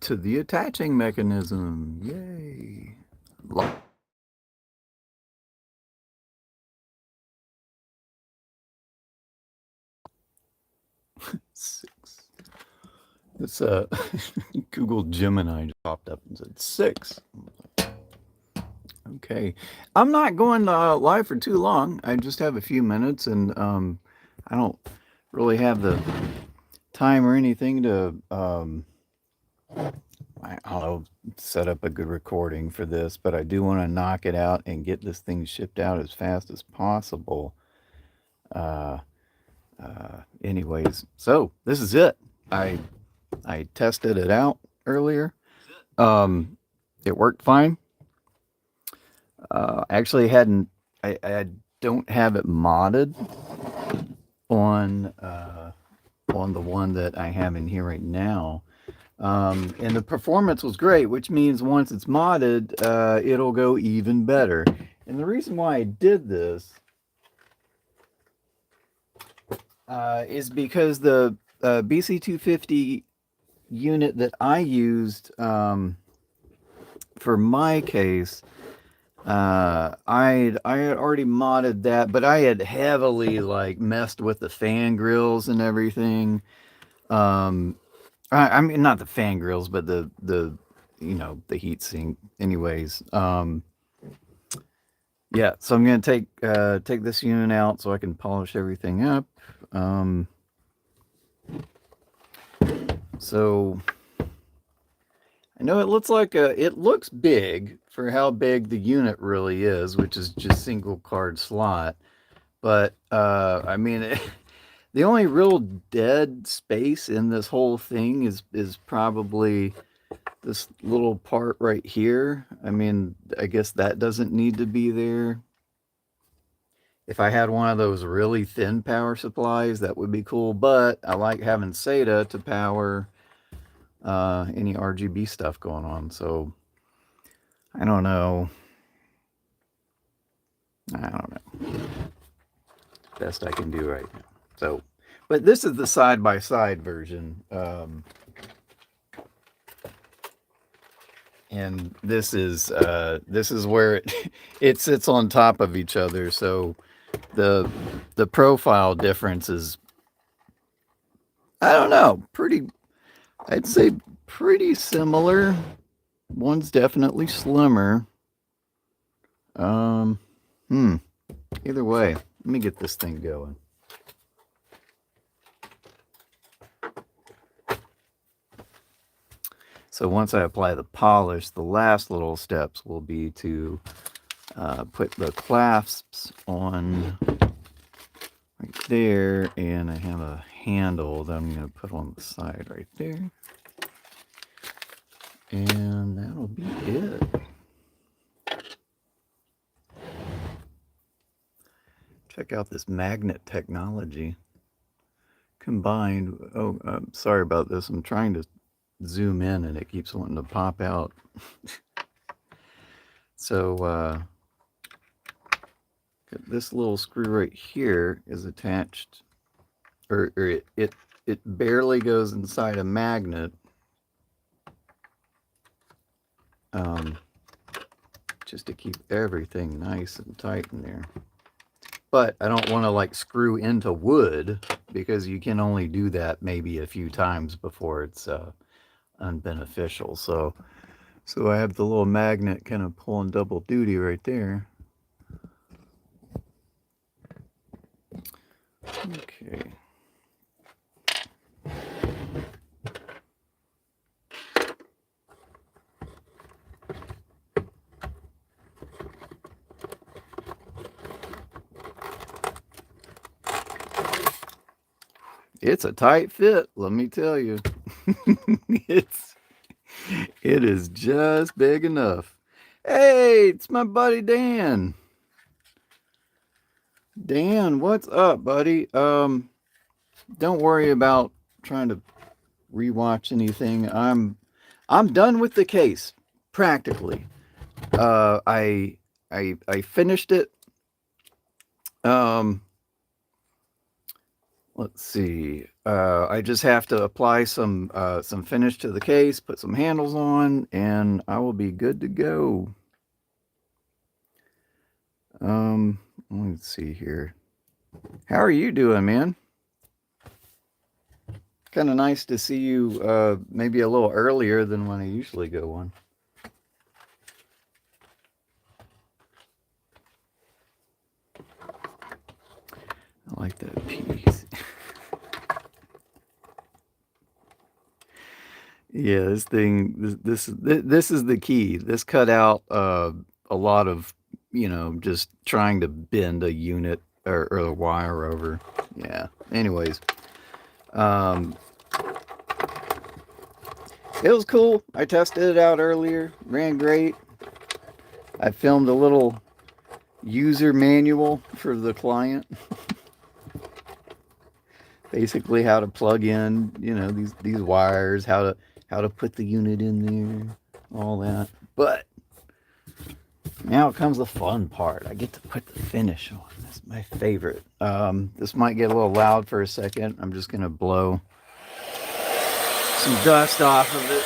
to the attaching mechanism. Yay. 6. This Google Gemini just popped up and said 6. Okay. I'm not going live for too long. I just have a few minutes, and I don't really have the time or anything to I don't know, set up a good recording for this, but I do want to knock it out and get this thing shipped out as fast as possible. Uh, Anyways, so this is it. I I tested it out earlier. Um, it worked fine. Actually, hadn't I don't have it modded on on the one that I have in here right now. And the performance was great, which means once it's modded, it'll go even better. And the reason why I did this is because the BC250 unit that I used for my case, I had already modded that, but I had heavily like messed with the fan grills and everything. Um, I mean, not the fan grills, but the the heat sink. Anyways, yeah. So I'm gonna take this unit out so I can polish everything up. Um, so I know it looks big for how big the unit really is, which is just single card slot. But I mean, the only real dead space in this whole thing is probably this little part right here. I mean, I guess that doesn't need to be there. If I had one of those really thin power supplies, that would be cool. But I like having SATA to power any RGB stuff going on. So I don't know. I don't know. Best I can do right now. So, but this is the side by side version. And this is where it sits on top of each other. So the profile difference is, I don't know, pretty, I'd say pretty similar. One's definitely slimmer. Um, hmm. Either way, let me get this thing going. So once I apply the polish, the last little steps will be to put the clasps on right there, and I have a handle that I'm going to put on the side right there. And that'll be it. Check out this magnet technology combined. Oh, sorry about this. I'm trying to zoom in and it keeps wanting to pop out. So this little screw right here is attached, or it barely goes inside a magnet. Just to keep everything nice and tight in there. But I don't want to like screw into wood because you can only do that maybe a few times before it's unbeneficial. So I have the little magnet kind of pulling double duty right there. Okay. It's a tight fit, let me tell you. it's it is just big enough. Hey, it's my buddy Dan. Dan, what's up, buddy? Don't worry about trying to rewatch anything. I'm done with the case, practically. I finished it. Um, let's see. I just have to apply some finish to the case, put some handles on, and I will be good to go. Let's see here. How are you doing, man? Kind of nice to see you maybe a little earlier than when I usually go on. I like that piece. Yeah, this is the key. This cut out a lot of, just trying to bend a unit or a wire over. Yeah. Anyways, um, it was cool. I tested it out earlier. Ran great. I filmed a little user manual for the client. Basically how to plug in, these wires, how to put the unit in there, all that. But now comes the fun part. I get to put the finish on. That's my favorite. This might get a little loud for a second. I'm just gonna blow some dust off of it.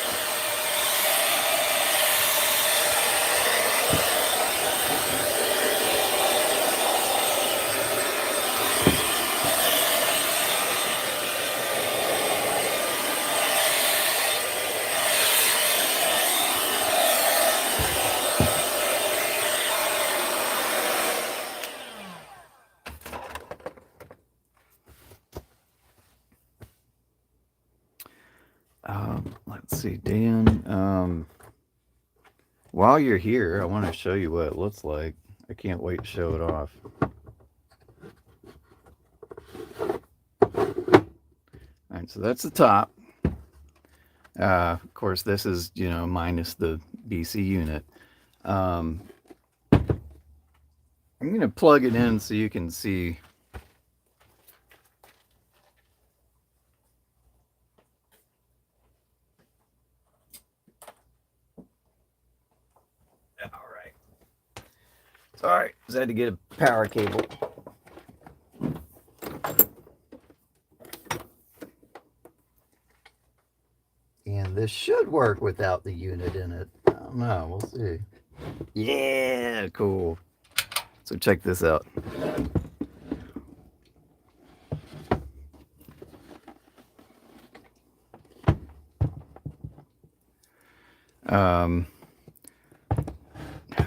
Let's see, Dan. While you're here, I want to show you what it looks like. I can't wait to show it off. All right, so that's the top. Of course, this is, minus the BC unit. I'm going to plug it in so you can see. All right. Sorry, just had to get a power cable. And this should work without the unit in it. I don't know. We'll see. Yeah, cool. So check this out.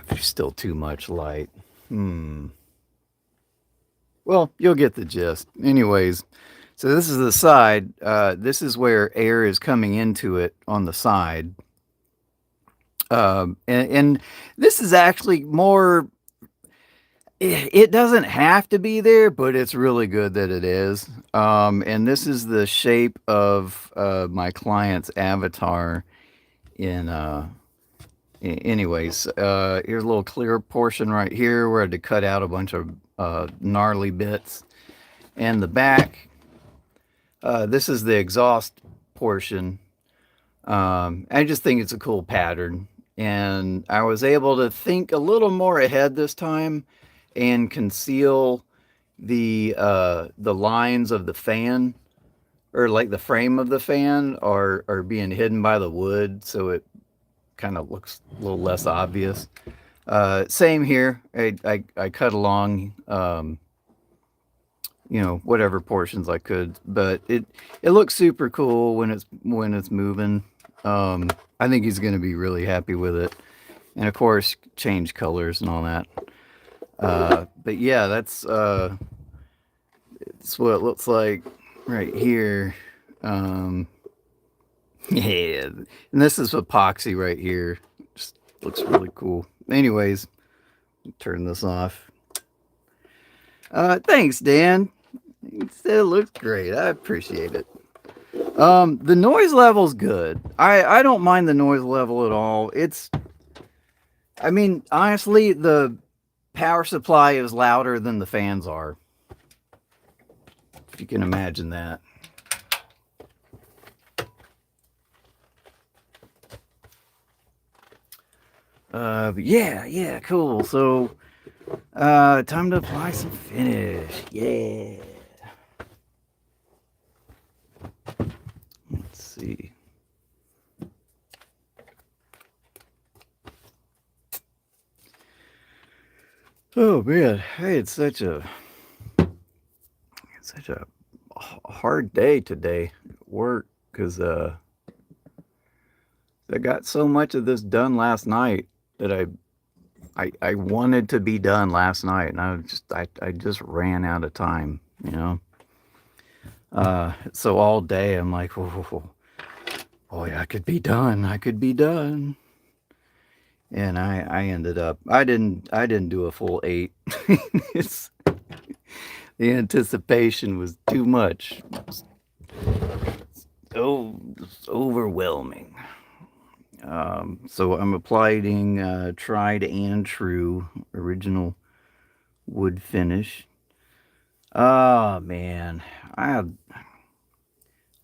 There's still too much light. Well, you'll get the gist. Anyways, so this is the side. This is where air is coming into it on the side. And this is actually more, it doesn't have to be there, but it's really good that it is. And this is the shape of my client's avatar in anyways, here's a little clear portion right here where I had to cut out a bunch of gnarly bits. And the back, this is the exhaust portion. I just think it's a cool pattern. And I was able to think a little more ahead this time and conceal the lines of the fan, or like the frame of the fan are being hidden by the wood, so it kind of looks a little less obvious. Same here. I cut along, whatever portions I could, but it looks super cool when it's moving. I think he's going to be really happy with it, and of course change colors and all that. But yeah, that's what it looks like right here. Yeah, and this is epoxy right here. Just looks really cool. Anyways, turn this off. Thanks, Dan. It looks great. I appreciate it. The noise level's good. I don't mind the noise level at all. I mean, honestly, the power supply is louder than the fans are. If you can imagine that. But yeah, cool. So, time to apply some finish. Yeah. see. Oh man, hey, it's such a hard day today at work because I got so much of this done last night that I wanted to be done last night, and I just ran out of time, you know. So all day I'm like, oh boy, I could be done. I could be done. And I ended up I didn't do a full 8. It's, the anticipation was too much. It's overwhelming. So I'm applying tried and true original wood finish. Oh man, I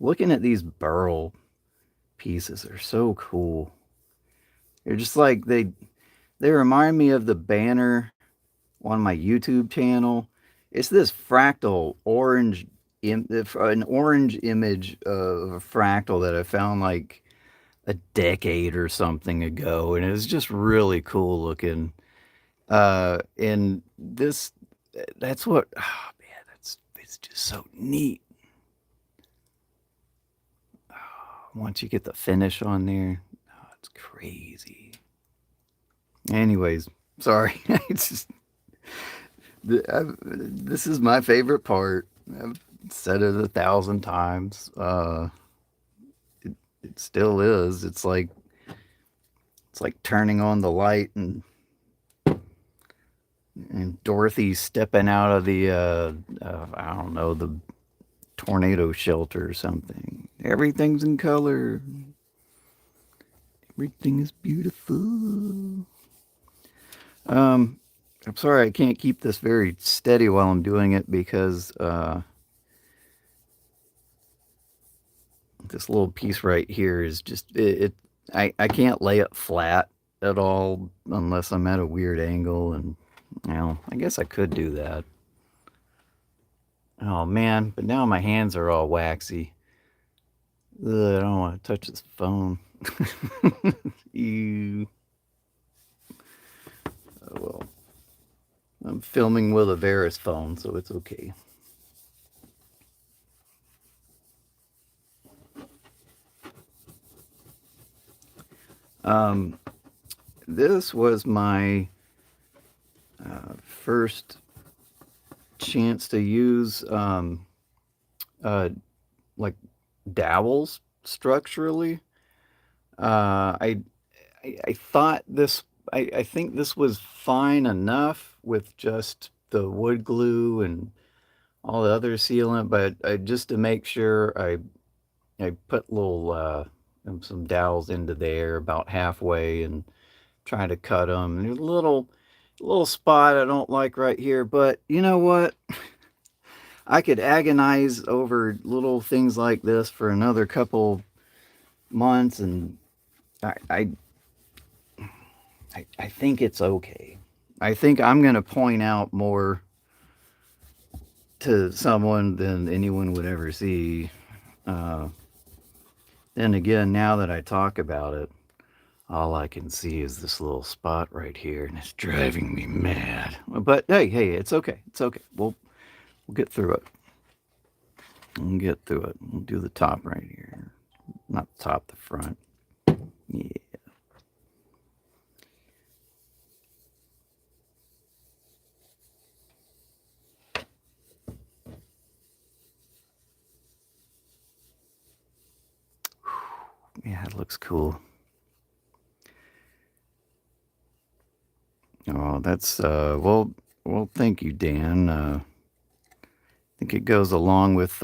looking at these burl pieces are so cool. They're just like they remind me of the banner on my YouTube channel. It's this fractal orange an orange image of a fractal that I found like a decade or something ago, and it was just really cool looking. And this that's what oh man, it's just so neat. Once you get the finish on there, oh, it's crazy. Anyways, sorry. It's just this is my favorite part. I've said it 1,000 times. It still is. It's like turning on the light and Dorothy stepping out of the I don't know, the tornado shelter or something. Everything's in color. Everything is beautiful. I'm sorry I can't keep this very steady while I'm doing it because this little piece right here is just I can't lay it flat at all unless I'm at a weird angle, and I guess I could do that. Oh man, but now my hands are all waxy. Ugh, I don't want to touch this phone. Ew. Oh well. I'm filming with a Veris phone, so it's okay. Um, this was my first chance to use like dowels structurally. I thought this. I think this was fine enough with just the wood glue and all the other sealant, but just to make sure, I put little some dowels into there about halfway and try to cut them. And there's a little spot I don't like right here, but you know what? I could agonize over little things like this for another couple months, and I I, I think it's okay. I think I'm gonna point out more to someone than anyone would ever see. Uh, then again, now that I talk about it, all I can see is this little spot right here, and it's driving me mad. But hey, it's okay. It's okay. We'll get through it. We'll get through it. We'll do the top right here. Not the top, the front. Yeah. Yeah, it looks cool. Oh, that's well, thank you, Dan. I think it goes along with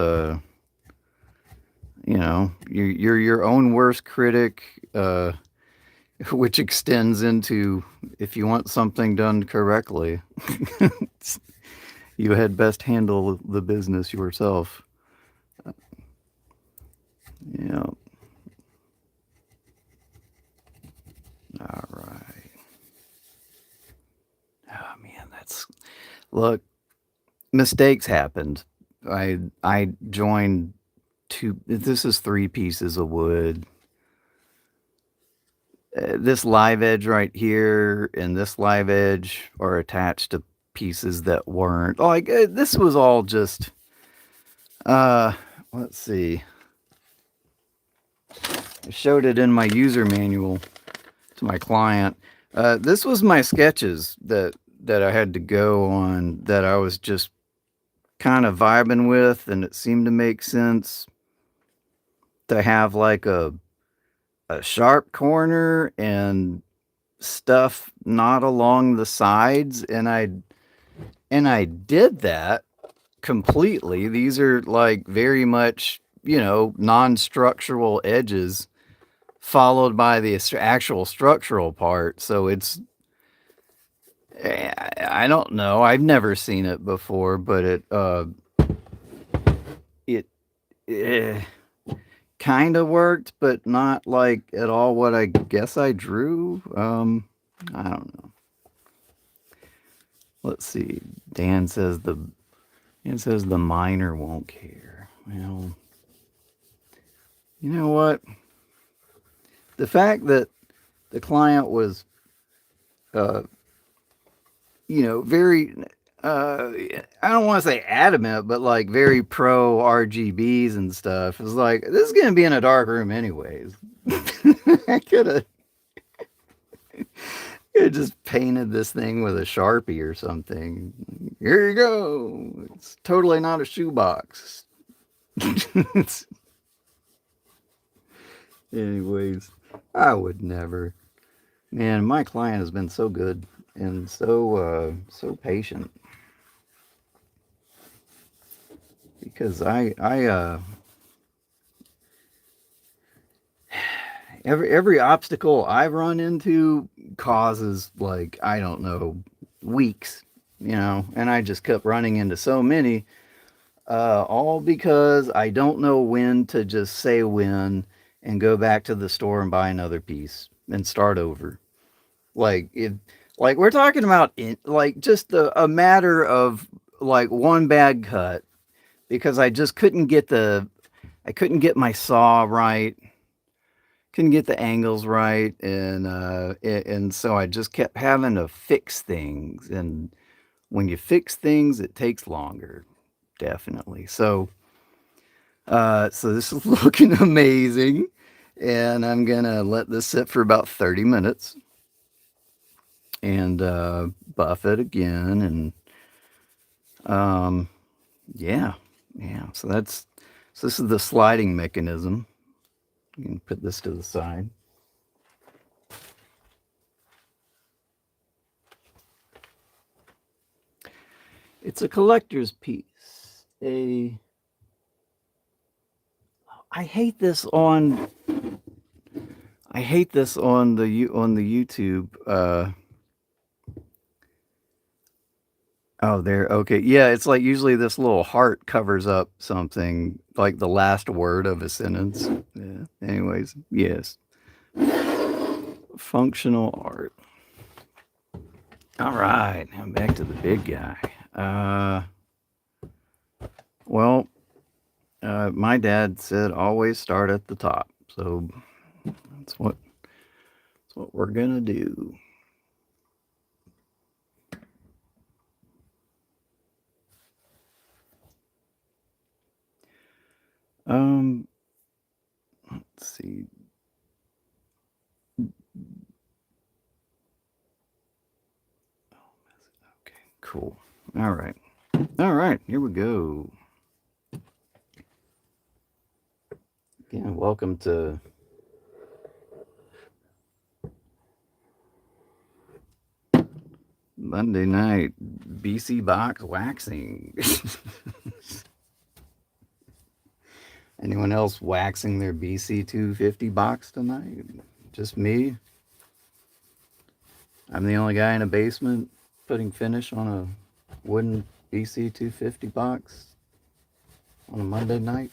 you're your own worst critic, which extends into if you want something done correctly, you had best handle the business yourself. Yeah. All right. Oh man, look. Mistakes happened. I joined this is 3 pieces of wood. This live edge right here and this live edge are attached to pieces that weren't. Like, this was all just, let's see. I showed it in my user manual to my client. This was my sketches that I had to go on, that I was just kind of vibing with, and it seemed to make sense to have like a sharp corner and stuff not along the sides, and I did that completely. These are like very much, you know, non-structural edges followed by the actual structural part. So it's, I don't know, I've never seen it before, but it kind of worked, but not like at all what I guess I drew. I don't know. Let's see. Dan says the miner won't care. Well, you know what? The fact that the client was, you know, very, I don't want to say adamant, but like very pro RGBs and stuff, is like, this is going to be in a dark room anyways. I could have just painted this thing with a Sharpie or something. Here you go. It's totally not a shoebox. Anyways, I would never. Man, my client has been so good and so patient. Because every obstacle I've run into causes, like, I don't know, weeks, you know, and I just kept running into so many, all because I don't know when to just say when and go back to the store and buy another piece and start over. Like, we're talking about like just a matter of like one bad cut, because I just couldn't get my saw right, couldn't get the angles right, and so I just kept having to fix things. And when you fix things, it takes longer, definitely. So this is looking amazing, and I'm gonna let this sit for about 30 minutes and buff it again, and yeah. So this is the sliding mechanism. You can put this to the side. It's a collector's piece. I hate this on the YouTube. Oh, there. Okay. Yeah, it's like usually this little heart covers up something, like the last word of a sentence. Yeah. Anyways, yes. Functional art. All right. Now back to the big guy. Well, my dad said always start at the top. So that's what we're gonna do. Let's see. Okay, cool. All right, here we go. Again, welcome to Monday night BC box waxing. Anyone else waxing their BC250 box tonight? Just me? I'm the only guy in a basement putting finish on a wooden BC250 box on a Monday night,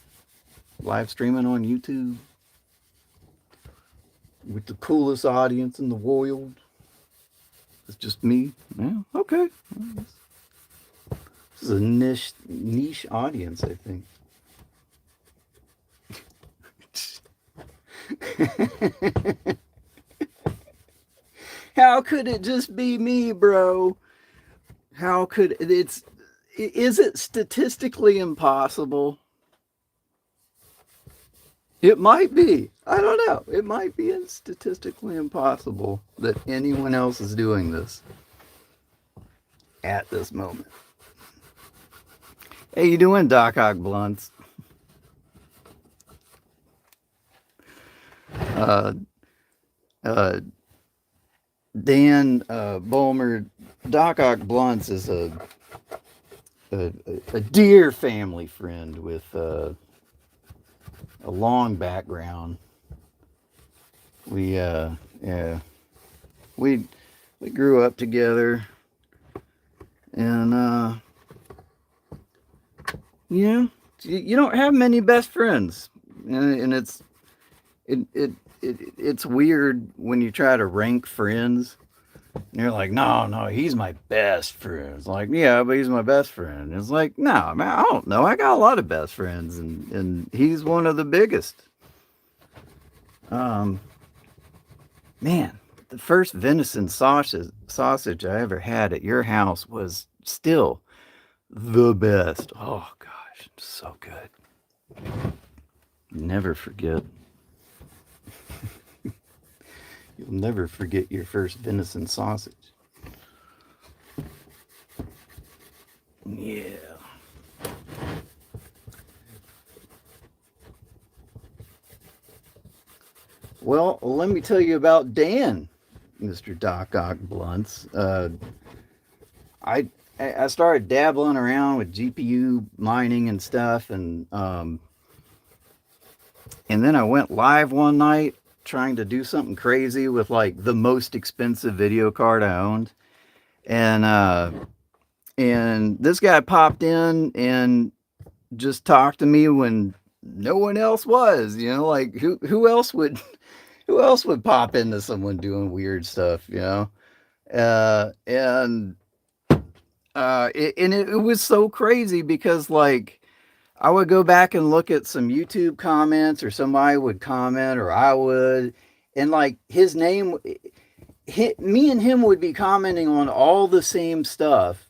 live streaming on YouTube with the coolest audience in the world. It's just me. Yeah, okay. This is a niche audience, I think. How could it just be me, bro? How could is it statistically impossible? It might be. I don't know. It might be statistically impossible that anyone else is doing this at this moment. Hey, you doing, Doc Ock Blunts? Uh, uh, Dan Bulmer, Doc Ock Blunts is a dear family friend with a long background. Yeah, we grew up together, and you don't have many best friends, and it's weird when you try to rank friends. And you're like, no, he's my best friend. It's like, yeah, but he's my best friend. It's like, no, man, I don't know. I got a lot of best friends, and he's one of the biggest. Um, Man, the first venison sausage I ever had at your house was still the best. Oh gosh, so good. Never forget. You'll never forget your first venison sausage. Yeah. Well, let me tell you about Dan, Mr. Doc Ock Blunts. I I started dabbling around with GPU mining and stuff, and then I went live one night trying to do something crazy with like the most expensive video card I owned, and this guy popped in and just talked to me when no one else was. Like who else would who else would pop into someone doing weird stuff? And it was so crazy because like I would go back and look at some YouTube comments, or somebody would comment, or I would, and like his name, me and him would be commenting on all the same stuff,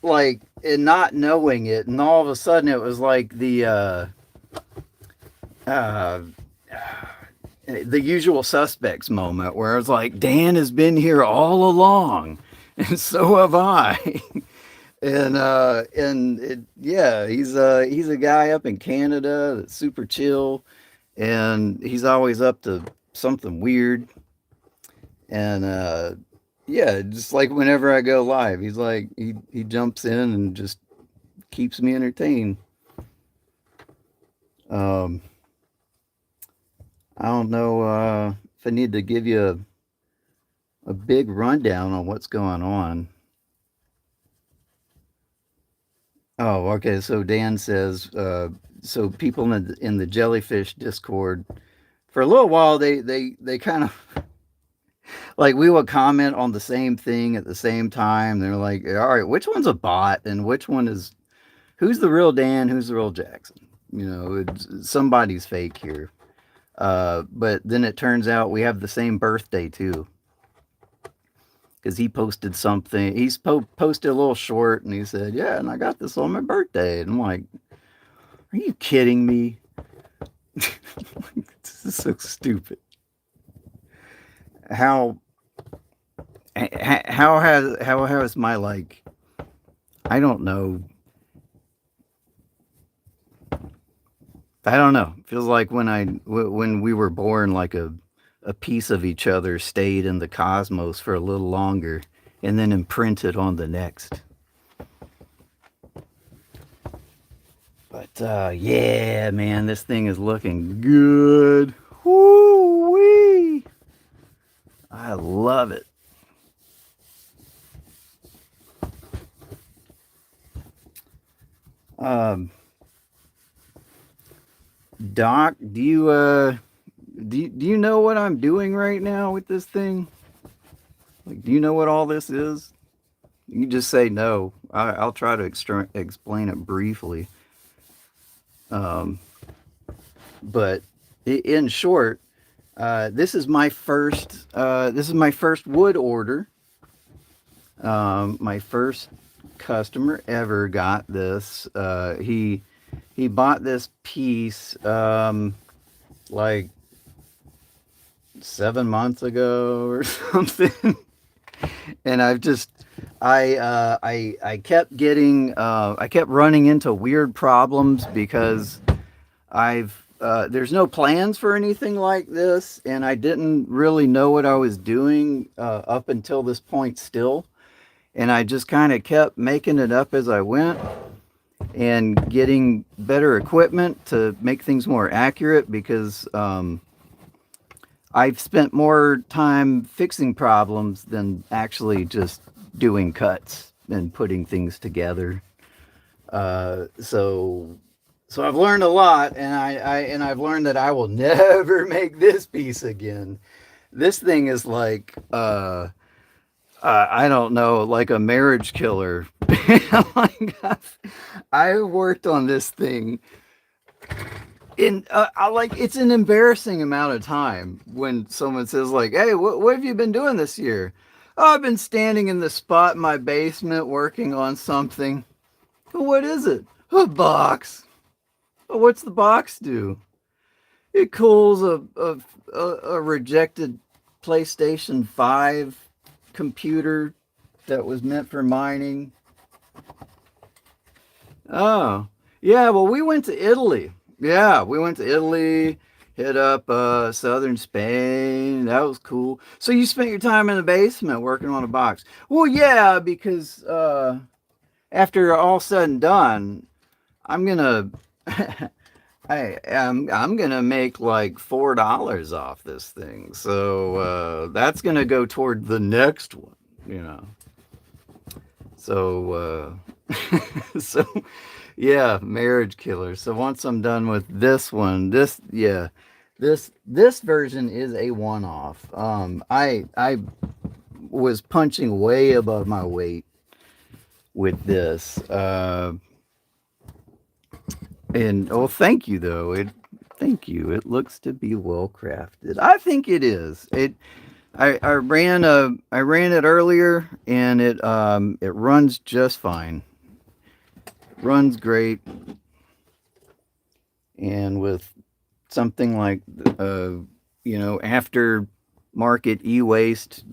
like, and not knowing it, and all of a sudden it was like uh, the usual suspects moment where it's like Dan has been here all along, and so have I. Yeah, he's a guy up in Canada that's super chill, and he's always up to something weird. And yeah, just like whenever I go live, he's like he jumps in and just keeps me entertained. Um, I don't know if I need to give you a big rundown on what's going on. Oh, okay. So Dan says, so people in the jellyfish Discord, for a little while, they kind of like we would comment on the same thing at the same time. They're like, all right, which one's a bot and which one is who's the real Dan, who's the real Jackson? Somebody's fake here. But then it turns out we have the same birthday too. Because he posted something, posted a little short, and he said, "Yeah, and I got this on my birthday." And I'm like, "Are you kidding me? This is so stupid." How has my like I don't know. I don't know. It feels like when we were born, like a piece of each other stayed in the cosmos for a little longer and then imprinted on the next. But yeah, man, this thing is looking good. Woo-wee! I love it. Um, Doc, do you know what I'm doing right now with this thing? Like, do you know what all this is? You just say no. I'll try to explain it briefly. Um, but in short, this is my first. This is my first wood order. My first customer ever got this. He bought this piece like 7 months ago or something, and I kept getting I kept running into weird problems because there's no plans for anything like this, and I didn't really know what I was doing up until this point still, and I just kind of kept making it up as I went and getting better equipment to make things more accurate because I've spent more time fixing problems than actually just doing cuts and putting things together. So I've learned a lot, and I've learned that I will never make this piece again. This thing is like I don't know, like a marriage killer. Like I worked on this thing in like it's an embarrassing amount of time when someone says like, "Hey, what have you been doing this year?" "Oh, I've been standing in the spot in my basement working on something." "Well, what is it?" "A box." "Well, what's the box do?" "It cools a rejected PlayStation 5 computer that was meant for mining." Oh, yeah. Well, we went to Italy. Yeah, we went to Italy, hit up southern Spain. That was cool. So you spent your time in the basement working on a box. Well, yeah, because after all said and done, I'm gonna I'm gonna make like $4 off this thing. So that's gonna go toward the next one, you know. So so yeah, marriage killer. So once I'm done with this one, this version is a one off. I was punching way above my weight with this. And oh, thank you though. Thank you. It looks to be well crafted. I think it is. I ran it earlier and it runs just fine. Runs great, and with something like after market e-waste,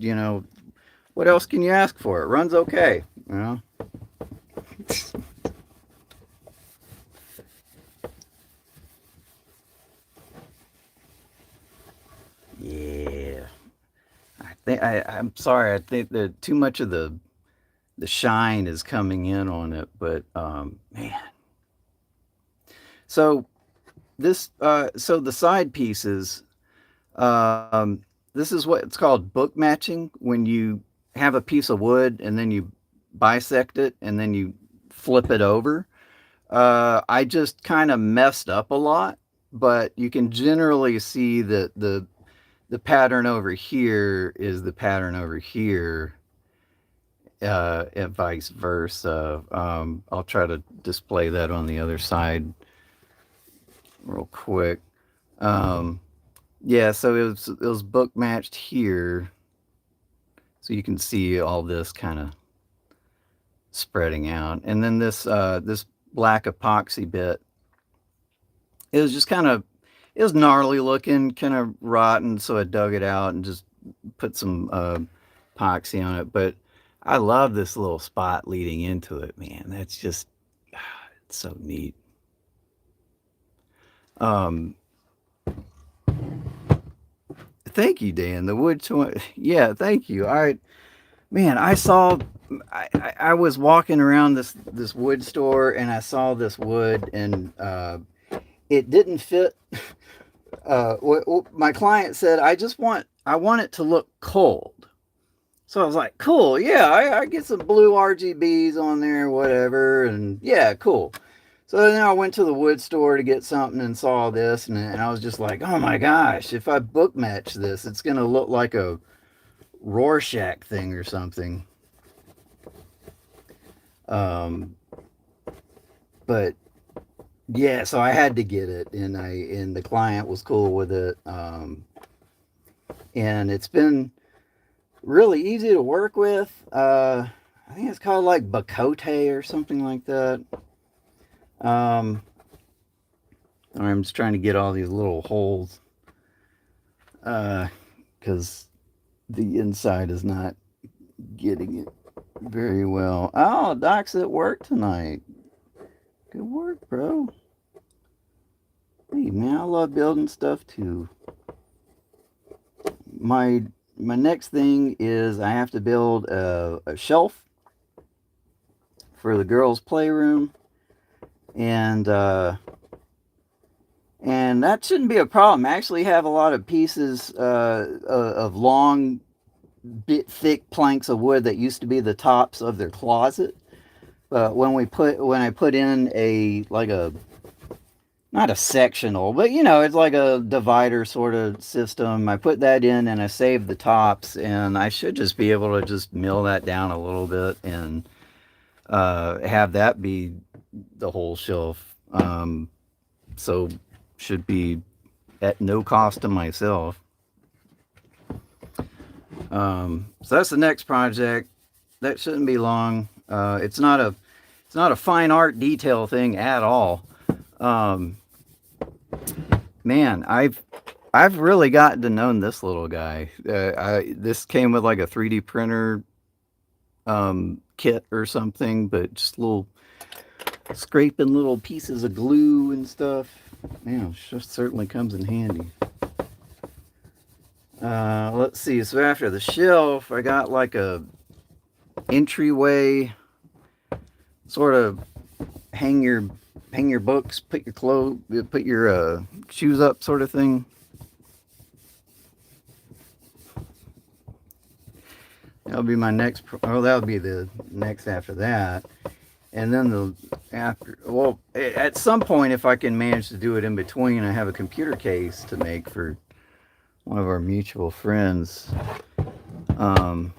what else can you ask for? It runs okay, you know. Yeah, I'm sorry. I think that too much of the shine is coming in on it, but man. So so the side pieces, this is what it's called book matching, when you have a piece of wood and then you bisect it and then you flip it over. I just kind of messed up a lot, but you can generally see that the pattern over here is the pattern over here, and vice versa. I'll try to display that on the other side real quick. Um, yeah, so it was book matched here, so you can see all this kind of spreading out, and then this black epoxy bit, it was just kind of, it was gnarly looking, kind of rotten, so I dug it out and just put some epoxy on it. But I love this little spot leading into it, man. That's just it's so neat. Um, Thank you, Dan. The wood yeah, thank you. Man, I was walking around this wood store and I saw this wood and it didn't fit. What my client said, I want it to look cold. So I was like, cool, yeah, I get some blue RGBs on there, whatever, and yeah, cool. So then I went to the wood store to get something and saw this, and I was just like, oh my gosh, if I book match this, it's gonna look like a Rorschach thing or something. Um, but Yeah, so I had to get it, and the client was cool with it. And it's been really easy to work with. I think it's called like Bakote or something like that. Um, I'm just trying to get all these little holes because the inside is not getting it very well. Oh, Doc's at work tonight. Good work, bro. Hey, man, I love building stuff too. My my next thing is I have to build a shelf for the girls' playroom, and and that shouldn't be a problem. I actually have a lot of pieces of long, bit thick planks of wood that used to be the tops of their closet. But when I put in a like a not a sectional, but you know, it's like a divider sort of system. I put that in and I saved the tops, and I should just be able to just mill that down a little bit and have that be the whole shelf. So should be at no cost to myself. So that's the next project. That shouldn't be long. It's not a fine art detail thing at all. Um, Man, I've really gotten to know this little guy. This came with like a 3D printer kit or something, but just little scraping little pieces of glue and stuff. Man, just certainly comes in handy. Let's see. So after the shelf, I got like a entryway, sort of hang your hang your books, put your shoes up, sort of thing. That'll be my next. Oh, that'll be the next after that, and then the after. Well, at some point, if I can manage to do it in between, I have a computer case to make for one of our mutual friends. Um,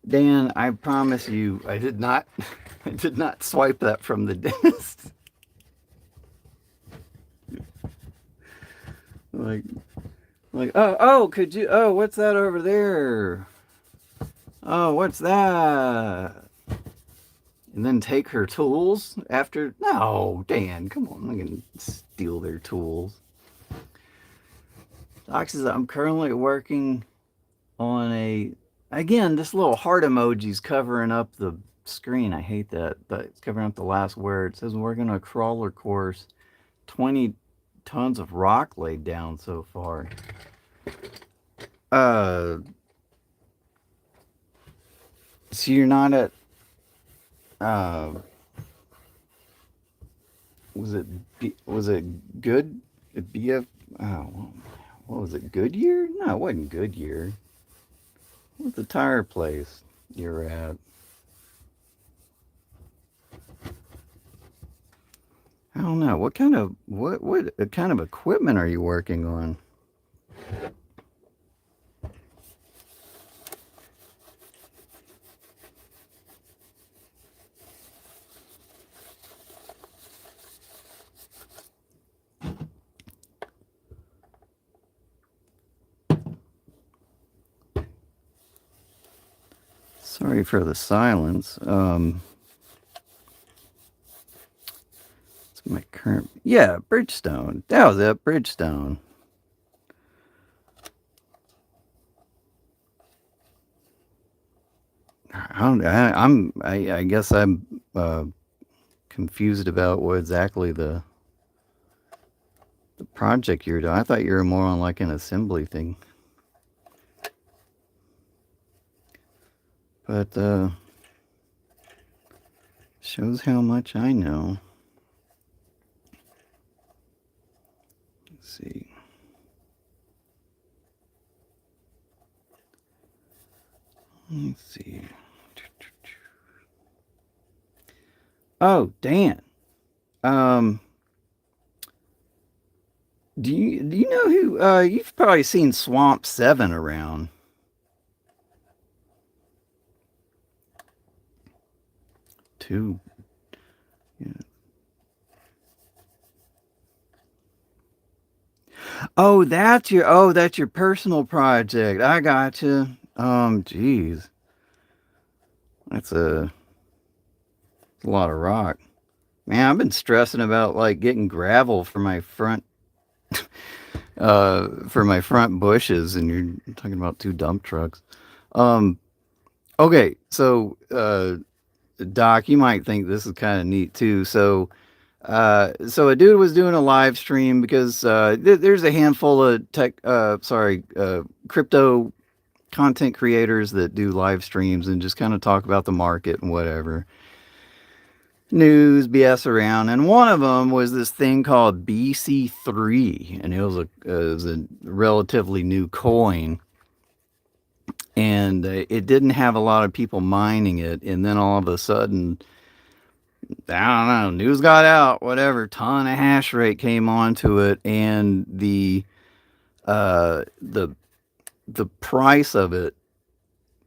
Dan, I promise you, I did not, I did not swipe that from the dentist. like, could you? Oh, what's that over there? Oh, what's that? And then take her tools after? No, Dan, come on, I'm not gonna steal their tools. Doc says I'm currently working on a. Again, this little heart emoji's covering up the screen. I hate that, but it's covering up the last word. It says I'm working on a crawler course. 20 tons of rock laid down so far. Uh, so you're not at. Uh, was it good? BF. Oh, what was it? Goodyear? No, it wasn't Goodyear. What's the tire place you're at? I don't know. What kind of equipment are you working on? Sorry for the silence. It's my current. Yeah, Bridgestone. That was it, Bridgestone. I guess I'm confused about what exactly the project you're doing. I thought you were more on like an assembly thing. But shows how much I know. Let's see. Let's see. Oh, Dan. Um, do you know who? You've probably seen Swamp 7 around. too. Yeah. That's your personal project. I got you. Geez, that's a lot of rock. Man, I've been stressing about like getting gravel for my front bushes, and you're talking about two dump trucks. Um, okay, so Doc, you might think this is kind of neat too. So a dude was doing a live stream because there's a handful of crypto content creators that do live streams and just kind of talk about the market and whatever news BS around. And one of them was this thing called BC3, and it was a relatively new coin, and it didn't have a lot of people mining it. And then all of a sudden, I don't know, news got out, whatever, ton of hash rate came onto it, and uh, the the price of it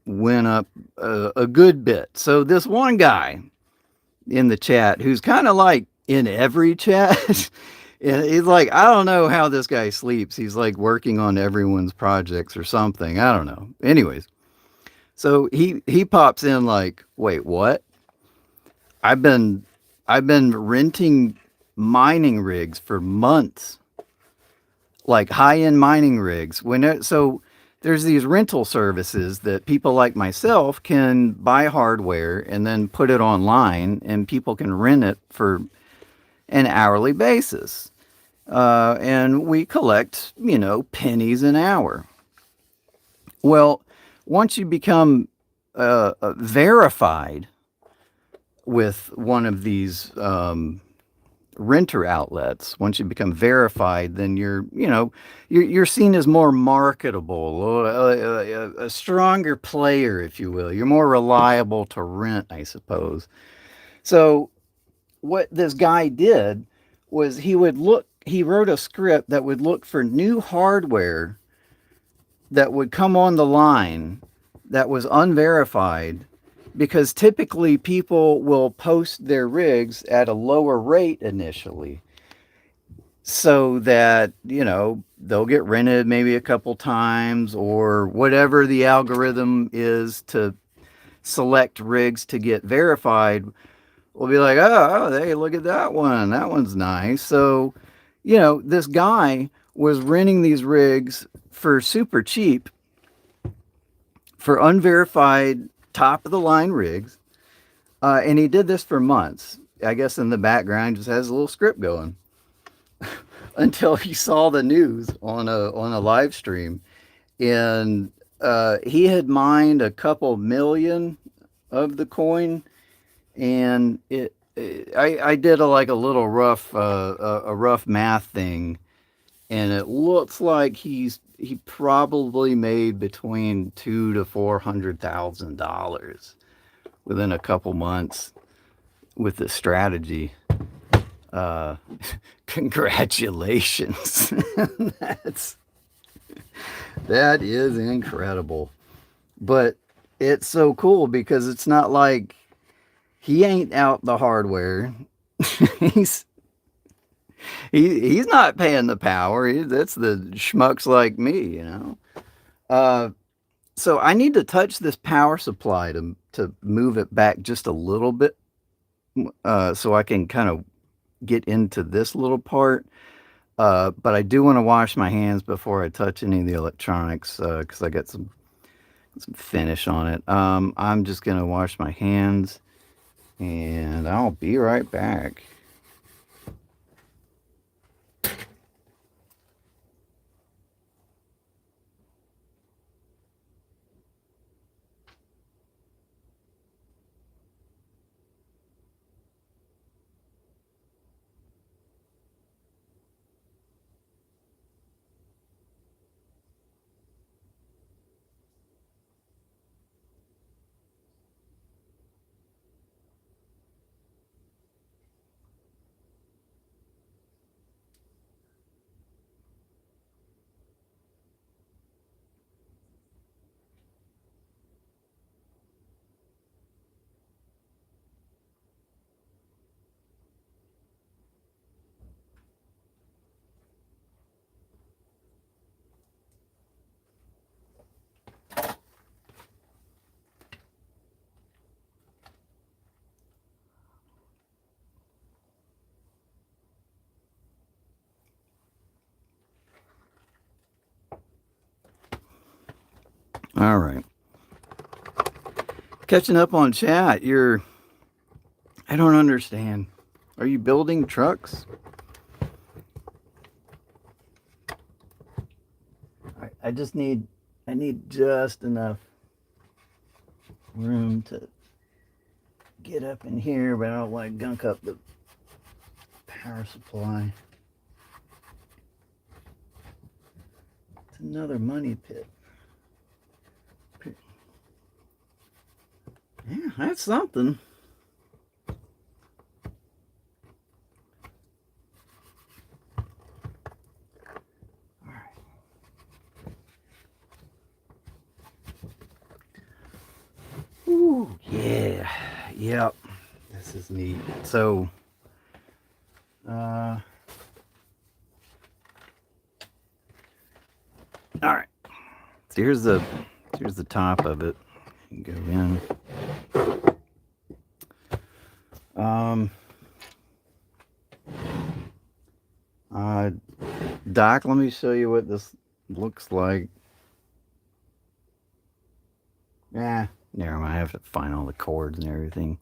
went up a good bit. So this one guy in the chat who's kind of like in every chat, and he's like, I don't know how this guy sleeps. He's like working on everyone's projects or something. I don't know. Anyways, so he pops in like, wait, what? I've been I've been renting mining rigs for months, like high-end mining rigs. So there's these rental services that people like myself can buy hardware and then put it online, and people can rent it for an hourly basis. And we collect, pennies an hour. Well, once you become verified with one of these renter outlets, once you become verified, then you're seen as more marketable, a stronger player, if you will. You're more reliable to rent, I suppose. So what this guy did was he wrote a script that would look for new hardware that would come on the line that was unverified, because typically people will post their rigs at a lower rate initially so that they'll get rented maybe a couple times, or whatever the algorithm is to select rigs to get verified. We'll be like, oh, hey, look at that one, that one's nice. So this guy was renting these rigs for super cheap, for unverified top of the line rigs. And he did this for months. I guess in the background just has a little script going until he saw the news on a live stream, and he had mined a couple million of the coin, and I did a little rough a rough math thing, and it looks like he probably made between $200,000 to $400,000 within a couple months with this strategy. Uh, Congratulations. That's that is incredible. But it's so cool because it's not like he ain't out the hardware. he's he's not paying the power. That's the schmucks like me. Uh, so I need to touch this power supply to move it back just a little bit, so I can kind of get into this little part. But I do want to wash my hands before I touch any of the electronics, because I got some finish on it. I'm just gonna wash my hands, and I'll be right back. All right. Catching up on chat. I don't understand. Are you building trucks? I need just enough room to get up in here, but I don't want to gunk up the power supply. It's another money pit. Yeah, that's something. Ooh, yeah. Yep. This is neat. So, all right. So here's the top of it. You go in. Doc, let me show you what this looks like. Never mind. I have to find all the cords and everything.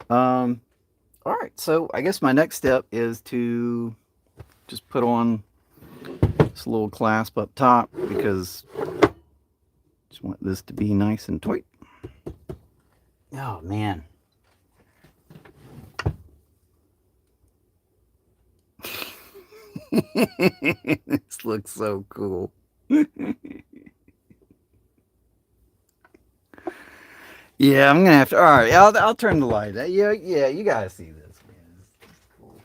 All right. So I guess my next step is to just put on this little clasp up top because I just want this to be nice and tight. Oh man. This looks so cool. Yeah, I'm gonna have to. All right, I'll turn the light. Yeah, you gotta see this, man. This is cool.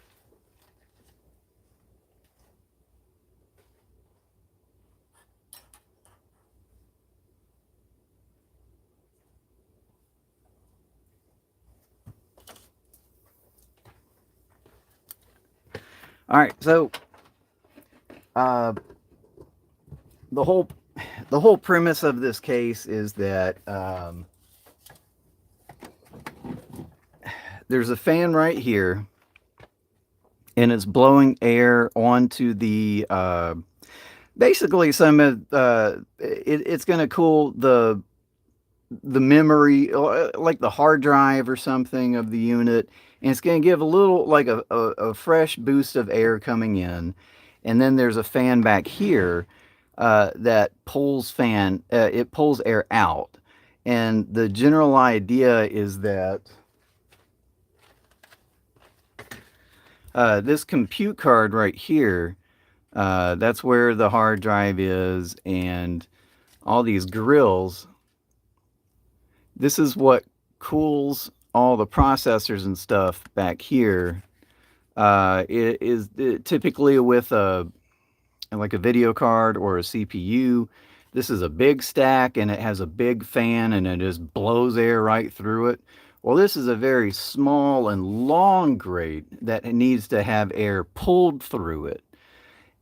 All right, so the whole premise of this case is that there's a fan right here, and it's blowing air onto the basically some of it's going to cool the memory, like the hard drive or something of the unit, and it's going to give a little like a fresh boost of air coming in. And then there's a fan back here that pulls it pulls air out. And the general idea is that this compute card right here, that's where the hard drive is, and all these grills. This is what cools all the processors and stuff back here. It is typically with like a video card or a CPU. This is a big stack, and it has a big fan, and it just blows air right through it. Well, this is a very small and long grate that needs to have air pulled through it.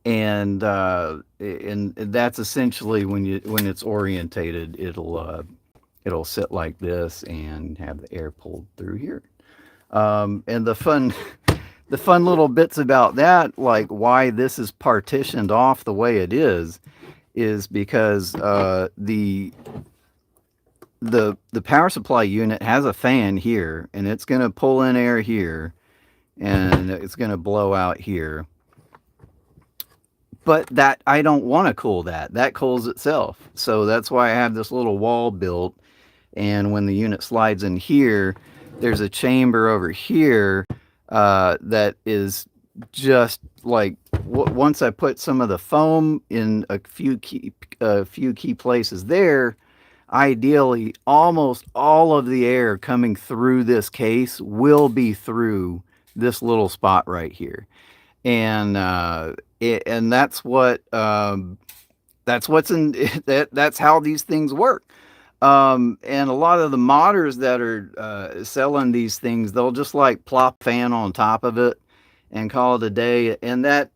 And that's essentially when it's orientated, it'll sit like this and have the air pulled through here. And the fun little bits about that, like why this is partitioned off the way it is because the power supply unit has a fan here, and it's going to pull in air here, and it's going to blow out here. But that I don't want to cool that. That cools itself. So that's why I have this little wall built. And when the unit slides in here, there's a chamber over here that is just like once I put some of the foam in a few key places there, ideally almost all of the air coming through this case will be through this little spot right here. And that's what's in that's how these things work. And a lot of the modders that are selling these things, they'll just like plop fan on top of it and call it a day. And that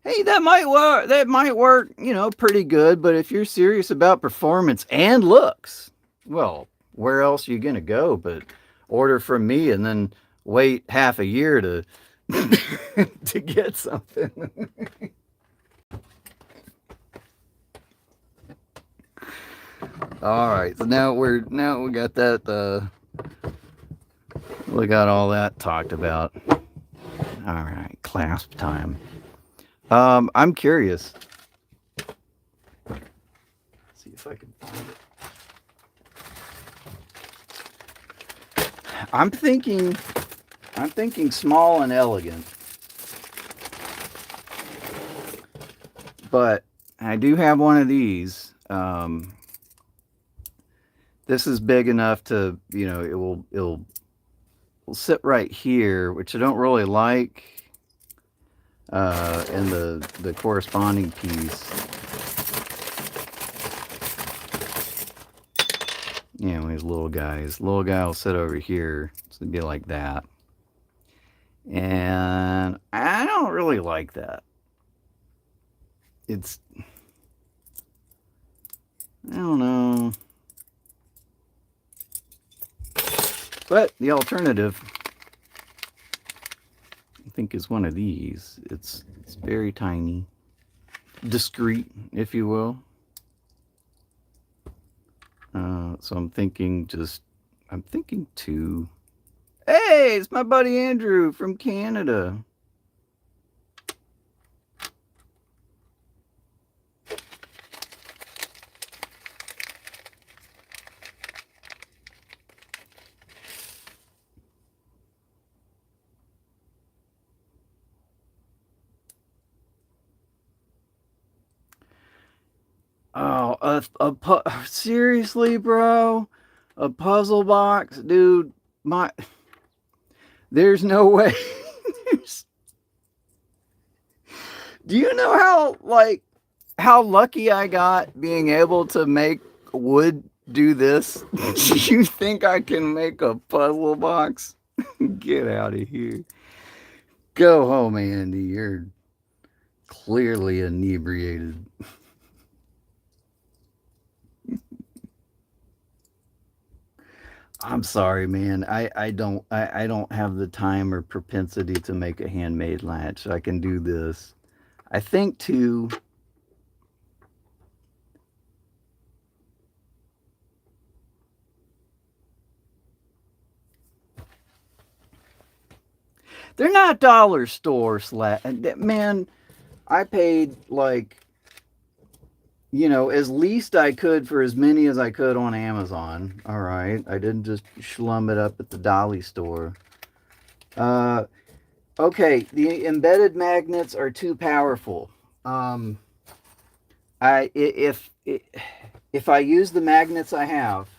might work. That might work, pretty good. But if you're serious about performance and looks, well, where else are you gonna go but order from me and then wait half a year to to get something? All right, so now we got that. We got all that talked about. All right, clasp time. I'm curious. Let's see if I can find it. I'm thinking small and elegant, but I do have one of these. This is big enough to, it'll sit right here, which I don't really like, and the corresponding piece. These little guys. Little guy will sit over here. So it'd be like that. And I don't really like that. I don't know. But the alternative, I think, is one of these. It's very tiny. Discreet, if you will. So I'm thinking two. Hey, it's my buddy Andrew from Canada. Oh, seriously, bro? A puzzle box? Dude, there's no way. Do you know how lucky I got being able to make wood do this? Do you think I can make a puzzle box? Get out of here. Go home, Andy. You're clearly inebriated. I'm sorry, man. I don't have the time or propensity to make a handmade latch. I can do this. I think two. They're not dollar store man. I paid as least I could for as many as I could on Amazon. All right. I didn't just schlum it up at the Dolly store. Okay. The embedded magnets are too powerful. If I use the magnets I have.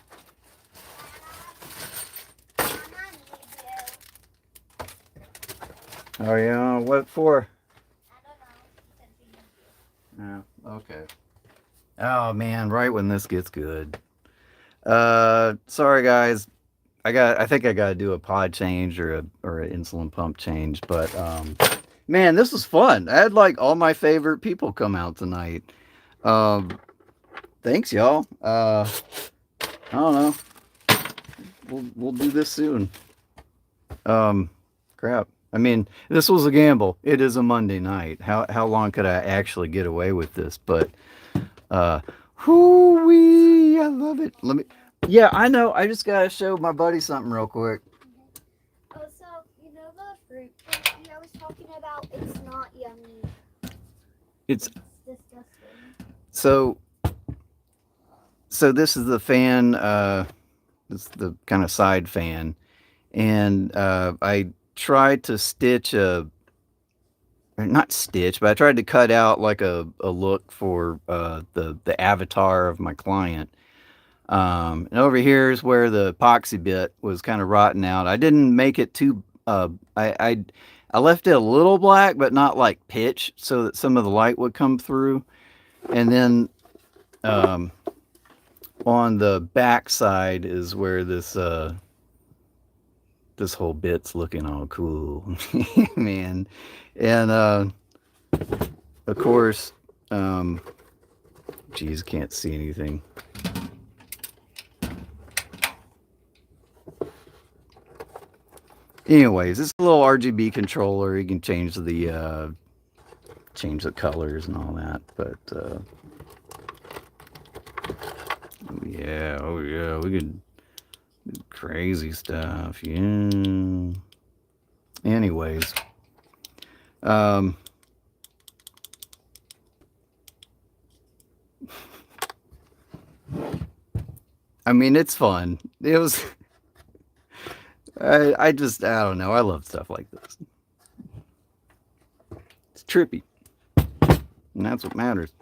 Oh yeah, what for? I don't know. Oh, okay. Oh man, right when this gets good. Sorry guys. I think I gotta do a pod change or an insulin pump change, but man, this was fun. I had all my favorite people come out tonight. Thanks y'all. I don't know. We'll do this soon. Crap. I mean, this was a gamble. It is a Monday night. How long could I actually get away with this? But whoo-wee, I love it. Yeah, I know. I just gotta show my buddy something real quick. Oh, so you know the fruit I was talking about? It's not yummy. It's disgusting. So this is the fan. It's the kind of side fan, and I tried to not stitch, but I tried to cut out a look for the avatar of my client. And over here is where the epoxy bit was kind of rotten out. I didn't make it too. I left it a little black, but not like pitch, so that some of the light would come through. And then on the back side is where this whole bit's looking all cool, man. And of course, geez, can't see anything. Anyways, it's a little RGB controller. You can change the colors and all that. But Yeah, oh yeah, we could do crazy stuff. Yeah. Anyways, um, I mean, it's fun. It was. I don't know. I love stuff like this. It's trippy, and that's what matters.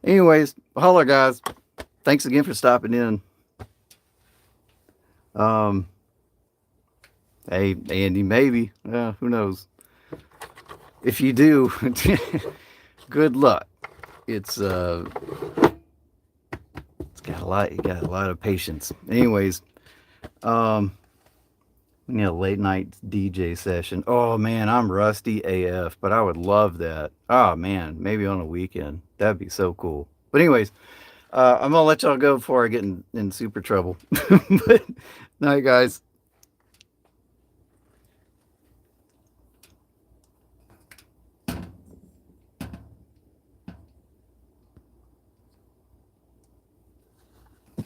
Anyways, holla, guys. Thanks again for stopping in. Hey, Andy, maybe. Who knows? If you do, good luck. It's got a lot. You got a lot of patience. Anyways, late night DJ session. Oh man, I'm rusty AF, but I would love that. Oh man, maybe on a weekend. That'd be so cool. But anyways, I'm gonna let y'all go before I get in super trouble. But night, guys.